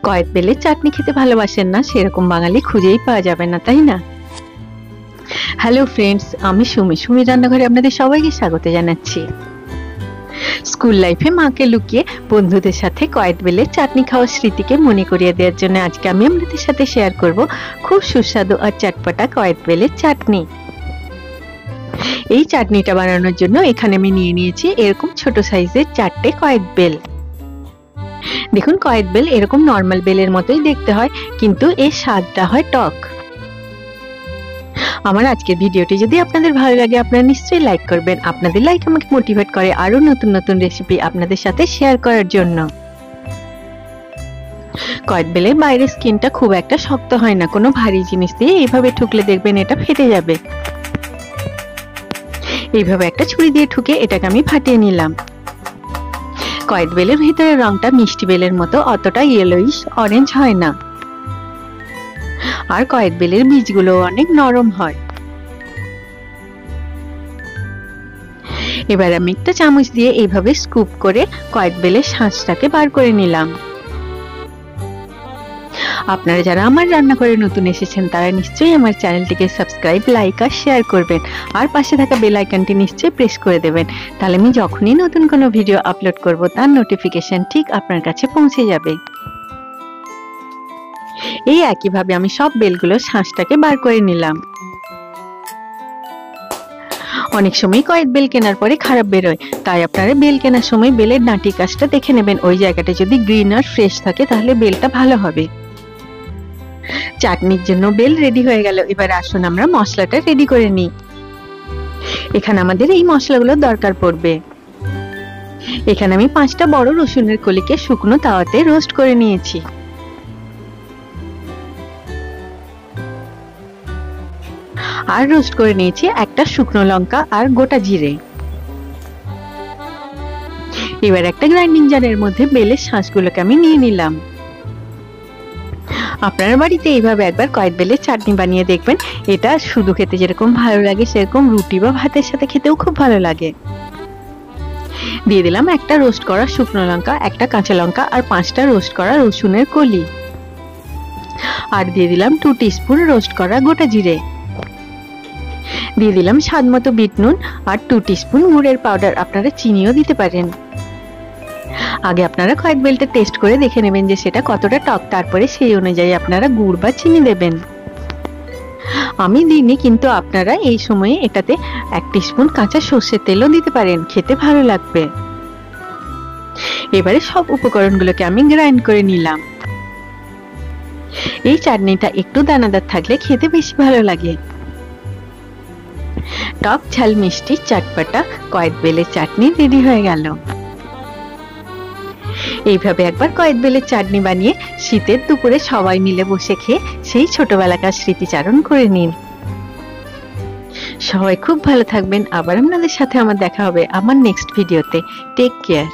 কয়েদ বেলের চাটনি খেতে ভালোবাসেন না সেরকম বাঙালি খুঁজেই পাওয়া যাবে না, তাই না? হ্যালো ফ্রেন্ডস, আমি সুমি রান্নাঘরে আপনাদের সবাইকে স্বাগত জানাচ্ছি। স্কুল লাইফে মাকে লুকিয়ে বন্ধুদের সাথে কয়েদ বেলের চাটনি খাওয়ার স্মৃতিকে মনে করিয়ে দেওয়ার জন্য আজকে আমি আপনাদের সাথে শেয়ার করব খুব সুস্বাদু আর চটপটা কয়েদ বেলের চাটনি। এই চাটনিটা বানানোর জন্য এখানে আমি নিয়ে নিয়েছি এরকম ছোট সাইজের 4টে কয়েদ বেল। দেখুন, কয়েদ বেল এরকম নরমাল বেলের মতোই দেখতে হয়, কিন্তু এর স্বাদটা হয় টক। আমার আজকের ভিডিওটি যদি আপনাদের ভালো লাগে আপনারা নিশ্চয়ই লাইক করবেন। আপনাদের লাইক আমাকে মোটিভেট করে আরো নতুন নতুন রেসিপি আপনাদের সাথে শেয়ার করার জন্য। কয়েদ বেলের বাইরের স্কিনটা খুব একটা শক্ত হয় না, কোনো ভারী জিনিস দিয়ে এইভাবে ঠুকলে দেখবেন এটা ফেটে যাবে। এইভাবে একটা ছুরি দিয়ে ঠুকে এটাকে আমি ফাটিয়ে নিলাম। কয়েদ বেলের ভিতরের রংটা মিষ্টি বেলের মতো অতটা ইয়েলোইশ অরেঞ্জ হয় না, আর কয়েদ বেলের বীজগুলো অনেক নরম হয়। এবার আমি একটা চামচ দিয়ে এইভাবে স্কুপ করে কয়েদ বেলের শাঁসটাকে বার করে নিলাম। আপনারা যারা আমার রান্নাঘরে নতুন এসেছেন তারা নিশ্চয়ই আমার চ্যানেলটিকে সাবস্ক্রাইব, লাইক আর শেয়ার করবেন, আর পাশে থাকা বেল আইকনটি নিশ্চয়ই প্রেস করে দেবেন। তাহলে আমি যখনই নতুন কোনো ভিডিও আপলোড করব তার নোটিফিকেশন ঠিক আপনার কাছে পৌঁছে যাবে। এই একইভাবে আমি সব বেলগুলো শাঁসটাকে বার করে নিলাম। অনেক সময় কয়েদ বেল কেনার পরে খারাপ বেরোয়, তাই আপনারা বেল কেনার সময় বেলের ডাঁটি কাছটা দেখে নেবেন। ওই জায়গাটা যদি গ্রিন আর ফ্রেশ থাকে তাহলে বেলটা ভালো হবে। চাটনির জন্য বেল রেডি হয়ে গেল। এবার আসুন আমরা মশলাটা রেডি করে নিই। এখানে আমাদের এই মশলাগুলো দরকার পড়বে। এখানে আমি 5টা বড় রসুনের কলিকে শুকনো তাওয়াতে রোস্ট করে নিয়েছি। আর রোস্ট করে নিয়েছি একটা শুকনো লঙ্কা আর গোটা জিরে। এবার একটা গ্রাইন্ডিং জারের মধ্যে বেলের শাঁসগুলোকে আমি নিয়ে নিলাম। আপনার বাড়িতে এইভাবে একবার কয়েদ বেলের চাটনি বানিয়ে দেখবেন। এটা শুধু খেতে যেরকম ভালো লাগে সেরকম রুটি বা ভাতের সাথে খেতেও খুব ভালো লাগে। দিয়ে দিলাম একটা রোস্ট করা শুকনো লঙ্কা, একটা কাঁচা লঙ্কা আর 5টা রোস্ট করা রসুনের কলি। আর দিয়ে দিলাম 2 টিস্পুন রোস্ট করা গোটা জিরে। দিয়ে দিলাম স্বাদ মতো বিট নুন আর 2 টিস্পুন গুড়ের পাউডার। আপনারা চিনিও দিতে পারেন। আগে আপনারা কয়েদ বেলটা টেস্ট করে দেখে নেবেন যে সেটা কতটা টক, তারপরে সেই অনুযায়ী আপনারা গুড় বা চিনি দেবেন। আমি দিইনি, কিন্তু আপনারা এই সময়ে এটাতে 1 টিস্পুন কাঁচা সর্ষের তেলও দিতে পারেন, খেতে ভালো লাগবে। এবারে সব উপকরণগুলোকে আমি গ্রাইন্ড করে নিলাম। এই চাটনিটা একটু দানাদার থাকলে খেতে বেশি ভালো লাগে। টক ঝাল মিষ্টি চটপটা কয়েদ বেলের চাটনি রেডি হয়ে গেল। এইভাবে একবার কয়েদ বেলের চাটনি বানিয়ে শীতের দুপুরে সবাই মিলে বসে খেয়ে সেই ছোটবেলাকার স্মৃতিচারণ করে নিন। সবাই খুব ভালো থাকবেন। আবার আপনাদের সাথে আমার দেখা হবে আমার নেক্সট ভিডিওতে। Take care.